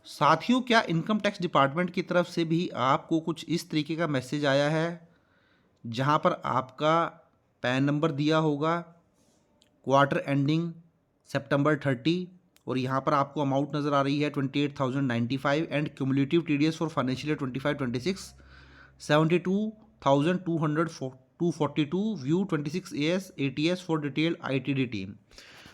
साथियों, क्या income tax department की तरफ से भी आपको कुछ इस तरीके का मैसेज आया है जहां पर आपका पैन नंबर दिया होगा, क्वार्टर एंडिंग सितंबर 30, और यहाँ पर आपको अमाउंट नज़र आ रही है 28,095 and cumulative TDS for financial year 25-26 72,242 view 26 as ATS for detail ITD team.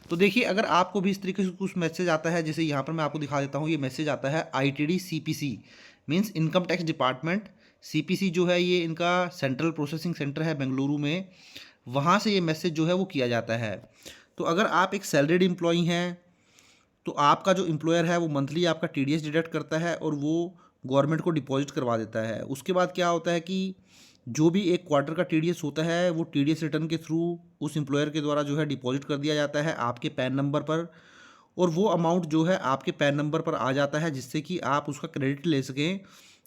तो देखिए, अगर आपको भी इस तरीके से कुछ मैसेज आता है, जैसे यहाँ पर मैं आपको दिखा देता हूँ, ये मैसेज आता है ITD CPC means income tax department. CPC जो है ये इनका सेंट्रल प्रोसेसिंग सेंटर है बेंगलुरु में, वहाँ से ये मैसेज जो है वो किया जाता है। तो अगर आप एक सैलरीड एम्प्लॉई हैं तो आपका जो एम्प्लॉयर है वो मंथली आपका टीडीएस डिडक्ट करता है और वो गवर्नमेंट को डिपॉजिट करवा देता है। उसके बाद क्या होता है कि जो भी एक क्वार्टर का टीडीएस होता है वो टीडीएस रिटर्न के थ्रू उस एम्प्लॉयर के द्वारा जो है डिपॉजिट कर दिया जाता है आपके पैन नंबर पर, और वो अमाउंट जो है आपके पैन नंबर पर आ जाता है, जिससे कि आप उसका क्रेडिट ले सकें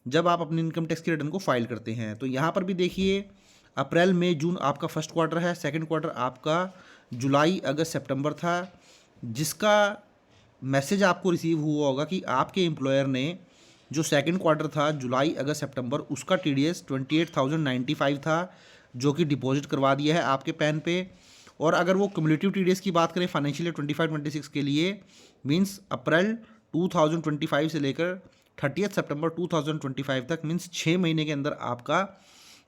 जब आप अपनी इनकम टैक्स की रिटर्न को फाइल करते हैं। तो यहाँ पर भी देखिए, अप्रैल मई जून आपका फर्स्ट क्वार्टर है, सेकंड क्वार्टर आपका जुलाई अगस्त सितंबर था, जिसका मैसेज आपको रिसीव हुआ होगा कि आपके एम्प्लॉयर ने जो सेकंड क्वार्टर था जुलाई अगस्त सितंबर, उसका टीडीएस 28,095 था जो कि डिपॉजिट करवा दिया है आपके पैन पे। और अगर वो क्यूमुलेटिव टीडीएस की बात करें फाइनेंशियल ईयर 25-26 के लिए, मींस अप्रैल 2025 से लेकर 30 सितंबर 2025 तक, मींस 6 महीने के अंदर आपका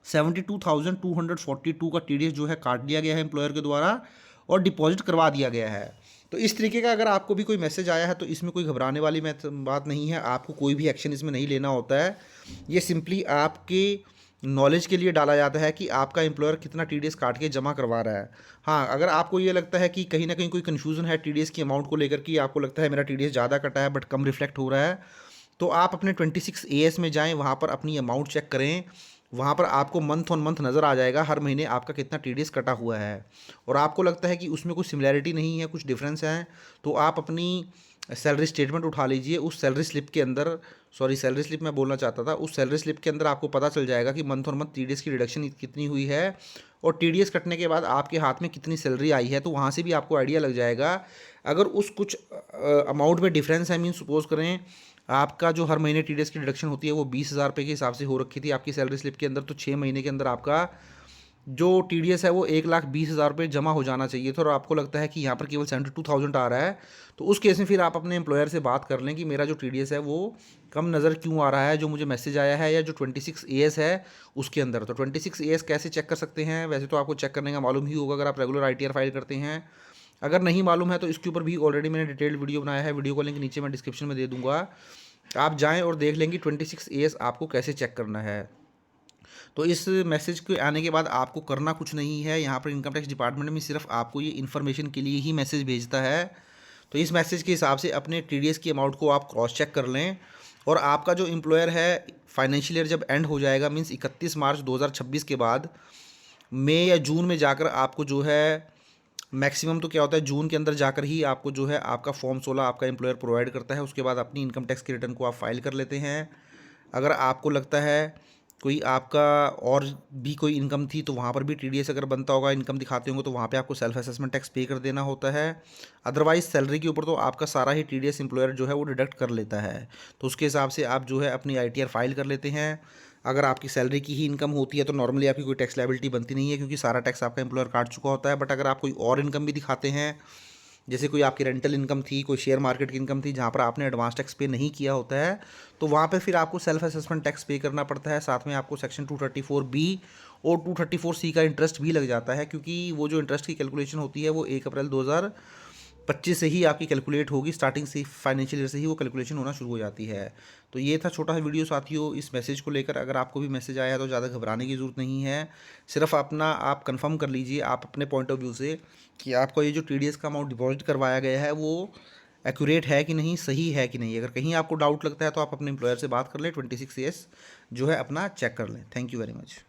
72,242 का टीडीएस जो है काट लिया गया है एम्प्लॉयर के द्वारा और डिपॉजिट करवा दिया गया है। तो इस तरीके का अगर आपको भी कोई मैसेज आया है तो इसमें कोई घबराने वाली बात नहीं है, आपको कोई भी एक्शन इसमें नहीं लेना होता है। ये सिंपली आपके नॉलेज के लिए डाला जाता है कि आपका एम्प्लॉयर कितना टीडीएस काट के जमा करवा रहा है। हाँ, अगर आपको ये लगता है कि कहीं ना कहीं कोई कन्फ्यूज़न है टीडीएस की अमाउंट को लेकर, कि आपको लगता है मेरा टीडीएस ज़्यादा कटा है बट कम रिफ्लेक्ट हो रहा है, तो आप अपने 26 एएस में जाएँ, वहाँ पर अपनी अमाउंट चेक करें। वहाँ पर आपको मंथ ऑन मंथ नज़र आ जाएगा हर महीने आपका कितना टीडीएस कटा हुआ है, और आपको लगता है कि उसमें कुछ सिमिलैरिटी नहीं है, कुछ डिफरेंस है, तो आप अपनी सैलरी स्टेटमेंट उठा लीजिए। उस सैलरी स्लिप के अंदर, सॉरी सैलरी स्लिप मैं बोलना चाहता था, उस सैलरी स्लिप के अंदर आपको पता चल जाएगा कि मंथ ऑन मंथ टीडीएस की रिडक्शन कितनी हुई है और टीडीएस कटने के बाद आपके हाथ में कितनी सैलरी आई है। तो वहाँ से भी आपको आइडिया लग जाएगा। अगर उस कुछ अमाउंट में डिफरेंस है, मीन सपोज करें आपका जो हर महीने टीडीएस की डिडक्शन होती है वो 20,000 रुपये के हिसाब से हो रखी थी आपकी सैलरी स्लिप के अंदर, तो 6 महीने के अंदर आपका जो टीडीएस है वो 1,20,000 रुपये जमा हो जाना चाहिए था, और आपको लगता है कि यहाँ पर केवल 72,000 आ रहा है, तो उस केस में फिर आप अपने एम्प्लॉयर से बात कर लें कि मेरा जो टीडीएस है वो कम नज़र क्यों आ रहा है, जो मुझे मैसेज आया है या जो 26 एएस है उसके अंदर। तो 26 एएस कैसे चेक कर सकते हैं? वैसे तो आपको चेक करने का मालूम ही होगा अगर आप रेगुलर आईटीआर फाइल करते हैं। अगर नहीं मालूम है तो इसके ऊपर भी ऑलरेडी मैंने डिटेल्ड वीडियो बनाया है, वीडियो का लिंक नीचे मैं डिस्क्रिप्शन में दे दूँगा, आप जाएँ और देख लेंगे 26 एएस आपको कैसे चेक करना है। तो इस मैसेज के आने के बाद आपको करना कुछ नहीं है, यहाँ पर इनकम टैक्स डिपार्टमेंट में सिर्फ आपको ये इन्फॉर्मेशन के लिए ही मैसेज भेजता है। तो इस मैसेज के हिसाब से अपने टीडीएस की अमाउंट को आप क्रॉस चेक कर लें, और आपका जो एम्प्लॉयर है फाइनेंशियल ईयर जब एंड हो जाएगा, मीन्स 31 मार्च 2026 के बाद मई या जून में जाकर आपको जो है, मैक्सिमम तो क्या होता है जून के अंदर जाकर ही आपको जो है आपका फॉर्म 16 आपका एम्प्लॉयर प्रोवाइड करता है। उसके बाद अपनी इनकम टैक्स की रिटर्न को आप फाइल कर लेते हैं। अगर आपको लगता है कोई आपका और भी कोई इनकम थी तो वहाँ पर भी टीडीएस अगर बनता होगा, इनकम दिखाते होंगे, तो वहाँ पे आपको सेल्फ असेसमेंट टैक्स पे कर देना होता है। अदरवाइज सैलरी के ऊपर तो आपका सारा ही टीडीएस एम्प्लॉयर जो है वो डिडक्ट कर लेता है। तो उसके हिसाब से आप जो है अपनी आईटीआर फाइल कर लेते हैं। अगर आपकी सैलरी की ही इनकम होती है तो नॉर्मली आपकी कोई टैक्स लायबिलिटी बनती नहीं है, क्योंकि सारा टैक्स आपका एम्प्लॉयर काट चुका होता है। बट अगर आप कोई और इनकम भी दिखाते हैं, जैसे कोई आपकी रेंटल इनकम थी, कोई शेयर मार्केट की इनकम थी जहाँ पर आपने एडवांस टैक्स पे नहीं किया होता है, तो वहाँ पे फिर आपको सेल्फ असेसमेंट टैक्स पे करना पड़ता है। साथ में आपको सेक्शन 234B और 234C का इंटरेस्ट भी लग जाता है, क्योंकि वो जो इंटरेस्ट की कैलकुलेशन होती है वो 1 अप्रैल 2025 से ही आपकी कैलकुलेट होगी, स्टार्टिंग से फाइनेंशियल ईयर से ही वो कैलकुलेशन होना शुरू हो जाती है। तो ये था छोटा सा वीडियो साथियों इस मैसेज को लेकर। अगर आपको भी मैसेज आया है तो ज़्यादा घबराने की ज़रूरत नहीं है, सिर्फ अपना आप कंफर्म कर लीजिए आप अपने पॉइंट ऑफ व्यू से कि आपको ये जो टीडीएस का अमाउंट डिपॉजिट करवाया गया है वो एक्यूरेट है कि नहीं, सही है कि नहीं। अगर कहीं आपको डाउट लगता है तो आप अपने एम्प्लॉयर से बात कर लें, 26 एएस जो है अपना चेक कर लें। Thank you very much.